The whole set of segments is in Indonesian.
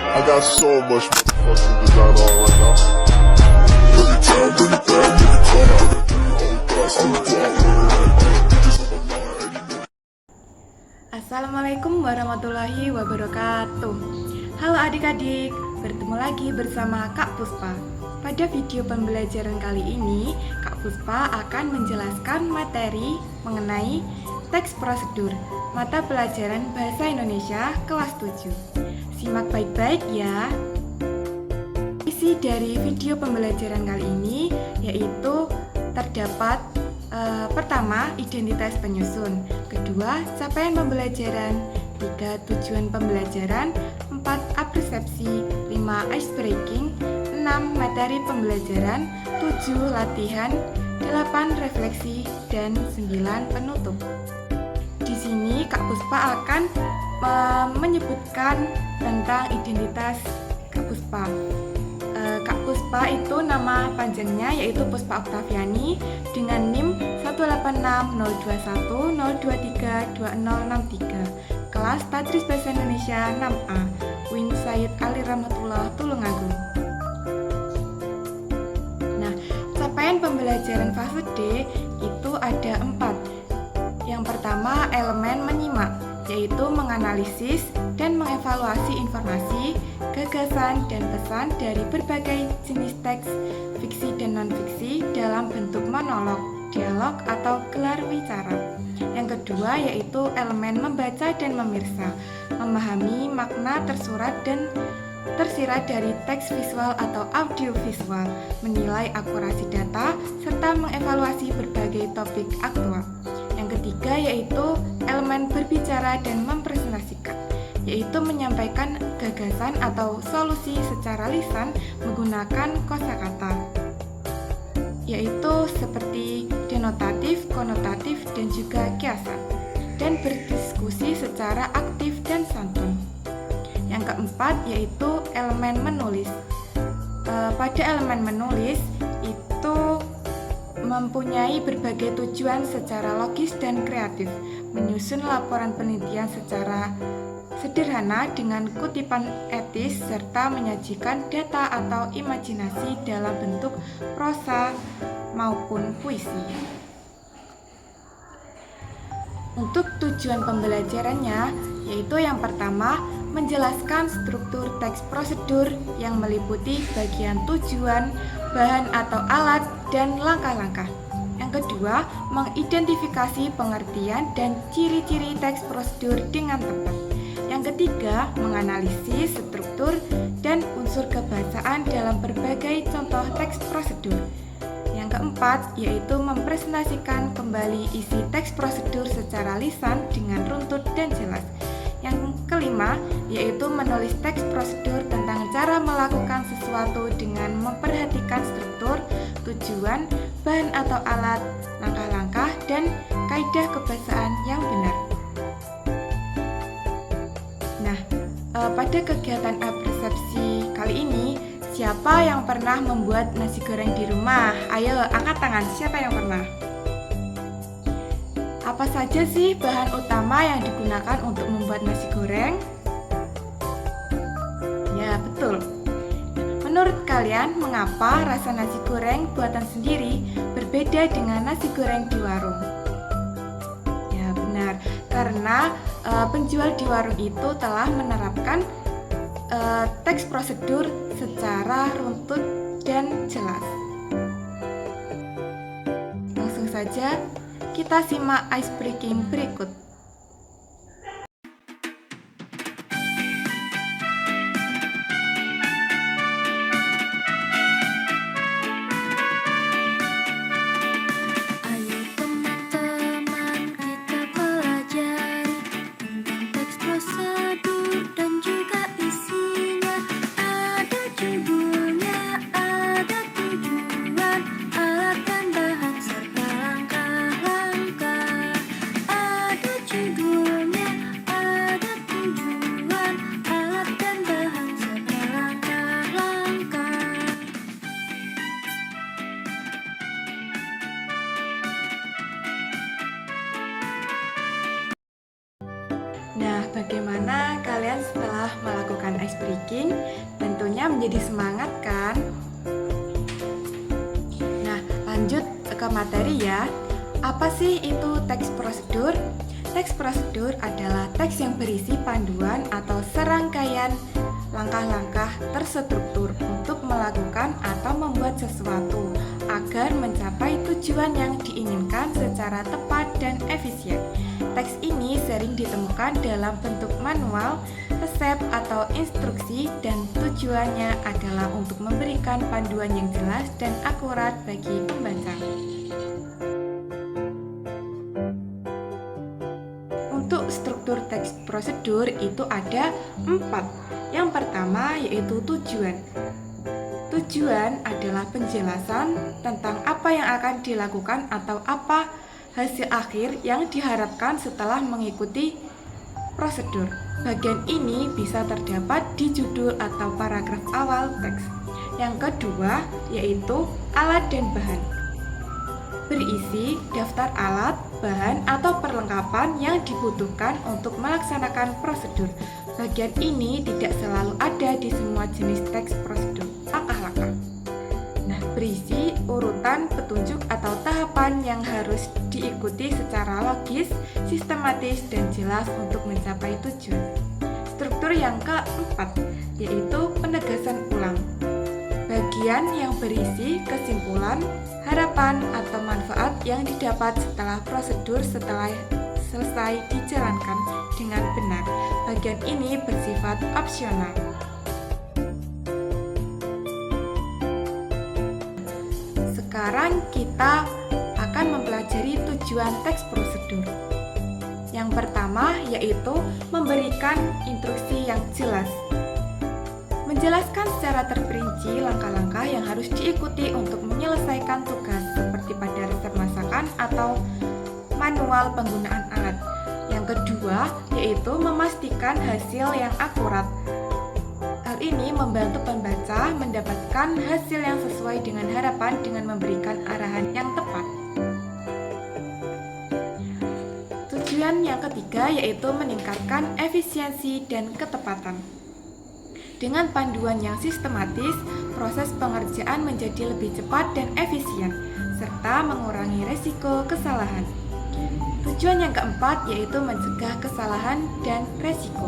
I got so much fucking design on right now. Every time, bring it back, make it come out. Assalamualaikum warahmatullahi wabarakatuh. Halo adik-adik, bertemu lagi bersama Kak Puspa. Pada video pembelajaran kali ini, Kak Puspa akan menjelaskan materi mengenai teks prosedur mata pelajaran Bahasa Indonesia kelas 7. Simak baik-baik ya. Isi dari video pembelajaran kali ini yaitu terdapat pertama, identitas penyusun. Kedua, capaian pembelajaran. 3, tujuan pembelajaran. 4, apresepsi. 5, ice breaking. 6, materi pembelajaran. 7, latihan. 8, refleksi. Dan 9, penutup. Di sini Kak Puspa akan menyebutkan tentang identitas Kak Puspa. Kak Puspa itu nama panjangnya yaitu Puspa Oktaviani dengan NIM 1860210232063, kelas Tadris Bahasa Indonesia 6A, UIN Said Ali Rahmatullah Tulungagung. Nah, capaian pembelajaran fase D itu ada 4. Yang pertama, elemen menyimak, yaitu menganalisis dan mengevaluasi informasi, gagasan, dan pesan dari berbagai jenis teks, fiksi dan non-fiksi dalam bentuk monolog, dialog, atau gelar wicara. Yang kedua yaitu elemen membaca dan memirsa, memahami makna tersurat dan tersirat dari teks visual atau audiovisual, menilai akurasi data, serta mengevaluasi berbagai topik aktual. Yang ketiga yaitu elemen berbicara dan mempresentasikan, yaitu menyampaikan gagasan atau solusi secara lisan menggunakan kosakata, yaitu seperti denotatif, konotatif, dan juga kiasan, dan berdiskusi secara aktif dan santun. Yang keempat yaitu elemen menulis. Pada elemen menulis itu mempunyai berbagai tujuan secara logis dan kreatif, menyusun laporan penelitian secara sederhana dengan kutipan etis, serta menyajikan data atau imajinasi dalam bentuk prosa maupun puisi. Untuk tujuan pembelajarannya, yaitu yang pertama, menjelaskan struktur teks prosedur yang meliputi bagian tujuan, bahan atau alat, dan langkah-langkah. Yang kedua, mengidentifikasi pengertian dan ciri-ciri teks prosedur dengan tepat. Yang ketiga, menganalisis struktur dan unsur kebahasaan dalam berbagai contoh teks prosedur. Yang keempat, yaitu mempresentasikan kembali isi teks prosedur secara lisan dengan runtut dan jelas. Yang kelima, yaitu menulis teks prosedur tentang cara melakukan sesuatu dengan memperhatikan struktur, tujuan, bahan atau alat, langkah-langkah, dan kaidah kebahasaan yang benar. Nah, pada kegiatan apresepsi kali ini, siapa yang pernah membuat nasi goreng di rumah? Ayo, angkat tangan, siapa yang pernah? Apa saja sih bahan utama yang digunakan untuk membuat nasi goreng? Ya, betul. Menurut kalian, mengapa rasa nasi goreng buatan sendiri berbeda dengan nasi goreng di warung? Ya, benar. Karena penjual di warung itu telah menerapkan teks prosedur secara runtut dan jelas. Langsung saja kita simak ice breaking berikut. Bagaimana kalian setelah melakukan ice breaking? Tentunya menjadi semangat kan? Nah, lanjut ke materi ya. Apa sih itu teks prosedur? Teks prosedur adalah teks yang berisi panduan atau serangkaian langkah-langkah terstruktur untuk melakukan atau membuat sesuatu agar mencapai tujuan yang diinginkan secara tepat dan efisien. Teks ini sering ditemukan dalam bentuk manual, resep, atau instruksi, dan tujuannya adalah untuk memberikan panduan yang jelas dan akurat bagi pembaca. Untuk struktur teks prosedur itu ada 4. Yang pertama yaitu tujuan. Tujuan adalah penjelasan tentang apa yang akan dilakukan atau apa hasil akhir yang diharapkan setelah mengikuti prosedur. Bagian ini bisa terdapat di judul atau paragraf awal teks. Yang kedua yaitu alat dan bahan. Berisi daftar alat, bahan, atau perlengkapan yang dibutuhkan untuk melaksanakan prosedur. Bagian ini tidak selalu ada di semua jenis teks prosedur. Langkah-langkah. Nah, berisi urutan petunjuk atau tahapan yang harus diikuti secara logis, sistematis, dan jelas untuk mencapai tujuan. Struktur yang keempat yaitu penegasan ulang. Bagian yang berisi kesimpulan, harapan, atau manfaat yang didapat setelah prosedur selesai dijalankan dengan benar. Bagian ini bersifat opsional. Sekarang kita akan mempelajari tujuan teks prosedur. Yang pertama yaitu memberikan instruksi yang jelas. Menjelaskan secara terperinci langkah-langkah yang harus diikuti untuk menyelesaikan tugas seperti pada resep masakan atau manual penggunaan alat. Yang kedua yaitu memastikan hasil yang akurat. Hal ini membantu pembaca mendapatkan hasil yang sesuai dengan harapan dengan memberikan arahan yang tepat. Tujuan yang ketiga yaitu meningkatkan efisiensi dan ketepatan. Dengan panduan yang sistematis, proses pengerjaan menjadi lebih cepat dan efisien, serta mengurangi resiko kesalahan. Tujuan yang keempat yaitu mencegah kesalahan dan resiko.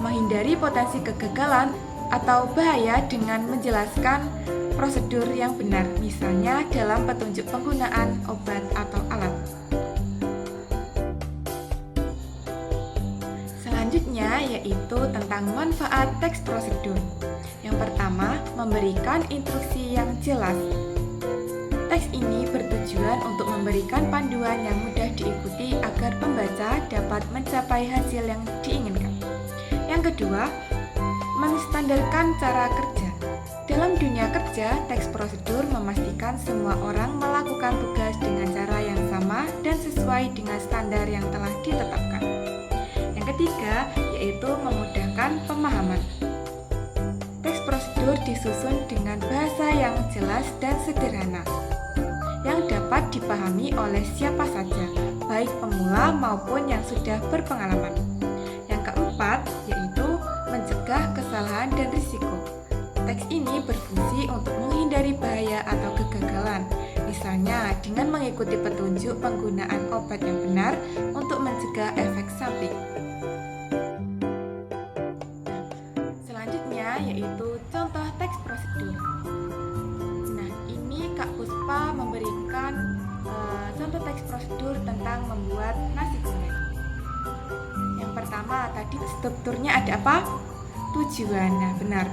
Menghindari potensi kegagalan atau bahaya dengan menjelaskan prosedur yang benar, misalnya dalam petunjuk penggunaan obat atau alat. Selanjutnya yaitu tentang manfaat teks prosedur. Yang pertama, memberikan instruksi yang jelas. Teks ini bertujuan untuk memberikan panduan yang mudah diikuti agar pembaca dapat mencapai hasil yang diinginkan. Yang kedua, menstandarkan cara kerja. Dalam dunia kerja, teks prosedur memastikan semua orang melakukan tugas dengan cara yang sama dan sesuai dengan standar yang telah ditetapkan. Yang ketiga, yaitu memudahkan pemahaman. Teks prosedur disusun dengan bahasa yang jelas dan sederhana, yang dapat dipahami oleh siapa saja, baik pemula maupun yang sudah berpengalaman. Yang keempat, yaitu mencegah kesalahan dan risiko. Teks ini berfungsi untuk menghindari bahaya atau kegagalan, misalnya dengan mengikuti petunjuk penggunaan obat yang benar untuk mencegah efek samping. Selanjutnya yaitu contoh teks prosedur. Nah, ini Kak Puspa memberikan contoh teks prosedur tentang membuat nasi goreng. Yang pertama tadi strukturnya ada apa? Tujuan. Nah, benar.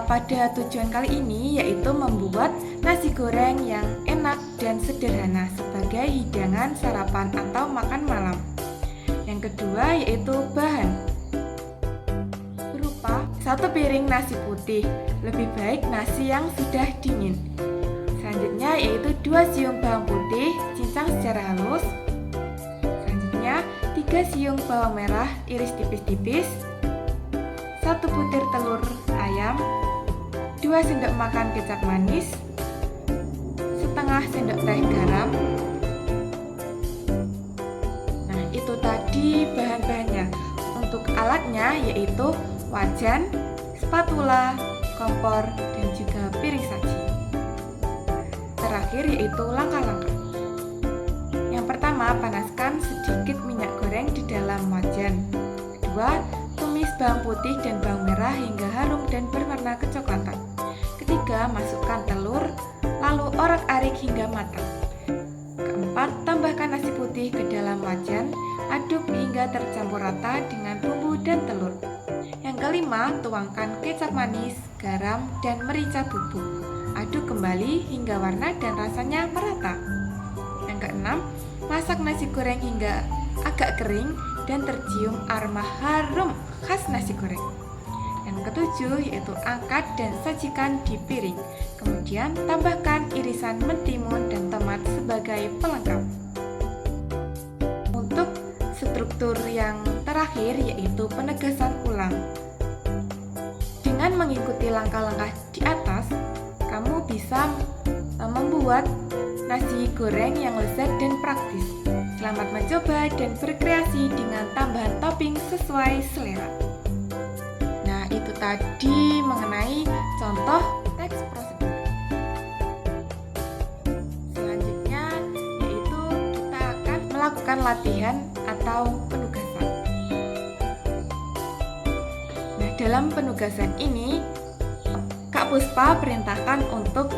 Pada tujuan kali ini yaitu membuat nasi goreng yang enak dan sederhana sebagai hidangan sarapan atau makan malam. Yang kedua yaitu bahan. Berupa 1 piring nasi putih, lebih baik nasi yang sudah dingin. Selanjutnya yaitu 2 siung bawang putih, cincang secara halus. Selanjutnya 3 siung bawang merah, iris tipis-tipis. 1 butir telur ayam, 2 sendok makan kecap manis, setengah sendok teh garam. Nah, itu tadi bahan-bahannya. Selanjutnya yaitu wajan, spatula, kompor, dan juga piring saji. Terakhir yaitu langkah-langkah. Yang pertama, panaskan sedikit minyak goreng di dalam wajan. Kedua, tumis bawang putih dan bawang merah hingga harum dan berwarna kecoklatan. Ketiga, masukkan telur, lalu orak-arik hingga matang. Keempat, tambahkan nasi putih ke dalam wajan, aduk hingga tercampur rata dengan bumbu dan telur. Yang kelima, tuangkan kecap manis, garam, dan merica bubuk. Aduk kembali hingga warna dan rasanya merata. Yang keenam, masak nasi goreng hingga agak kering dan tercium aroma harum khas nasi goreng. Yang ketujuh yaitu angkat dan sajikan di piring. Kemudian tambahkan irisan mentimun dan tomat sebagai pelengkap. Untuk struktur yang terakhir yaitu penegasan ulang. Dengan mengikuti langkah-langkah di atas, kamu bisa membuat nasi goreng yang lezat dan praktis. Selamat mencoba dan berkreasi dengan tambahan topping sesuai selera. Nah, itu tadi mengenai contoh teks prosedur. Selanjutnya yaitu kita akan melakukan latihan atau penugasan. Nah, dalam penugasan ini Kak Puspa perintahkan untuk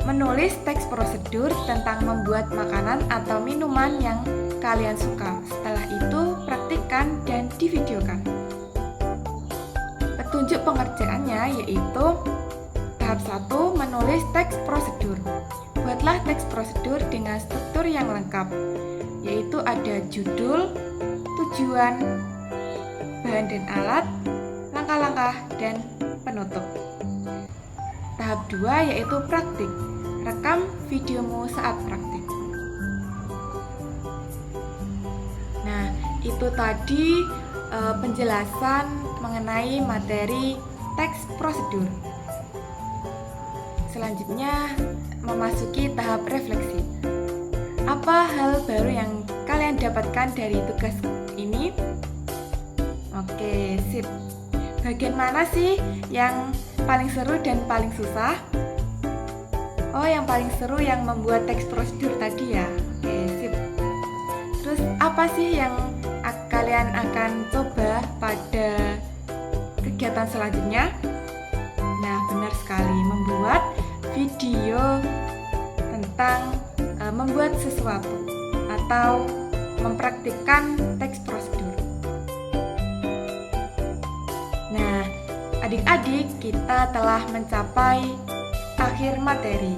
menulis teks prosedur tentang membuat makanan atau minuman yang kalian suka. Setelah itu, praktikkan dan divideokan. Petunjuk pengerjaannya yaitu tahap 1, menulis teks prosedur. Buatlah teks prosedur dengan struktur yang lengkap, yaitu ada judul, tujuan, bahan dan alat, langkah-langkah, dan penutup. Tahap 2 yaitu praktik. Rekam videomu saat praktik. Nah, itu tadi penjelasan mengenai materi teks prosedur. Selanjutnya memasuki tahap refleksi. Apa hal baru yang kalian dapatkan dari tugas ini? Oke, sip. Bagian mana sih yang paling seru dan paling susah? Oh, yang paling seru yang membuat teks prosedur tadi ya. Oke, sip. Terus apa sih yang kalian akan coba pada kegiatan selanjutnya? Nah, benar sekali, membuat video tentang membuat sesuatu atau mempraktikkan teks prosedur. Nah, adik-adik, kita telah mencapai akhir materi.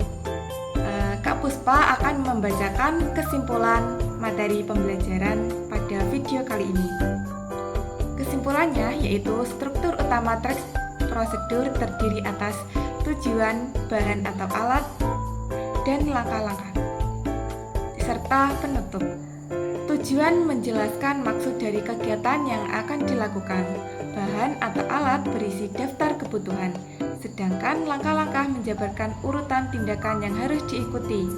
Kak Puspa akan membacakan kesimpulan materi pembelajaran pada video kali ini. Kesimpulannya yaitu struktur utama teks prosedur terdiri atas tujuan, bahan atau alat, dan langkah-langkah, serta penutup. Tujuan menjelaskan maksud dari kegiatan yang akan dilakukan. Bahan atau alat berisi daftar kebutuhan, sedangkan langkah-langkah menjabarkan urutan tindakan yang harus diikuti.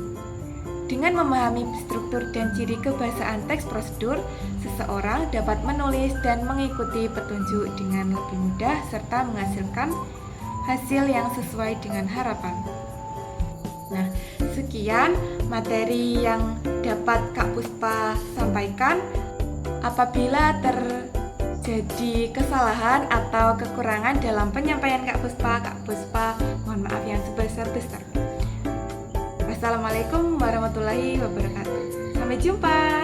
Dengan memahami struktur dan ciri kebahasaan teks prosedur, seseorang dapat menulis dan mengikuti petunjuk dengan lebih mudah serta menghasilkan hasil yang sesuai dengan harapan. Nah, sekian materi yang dapat Kak Puspa sampaikan. Apabila terjadi kesalahan atau kekurangan dalam penyampaian Kak Puspa mohon maaf yang sebesar-besarnya. Wassalamualaikum warahmatullahi wabarakatuh. Sampai jumpa.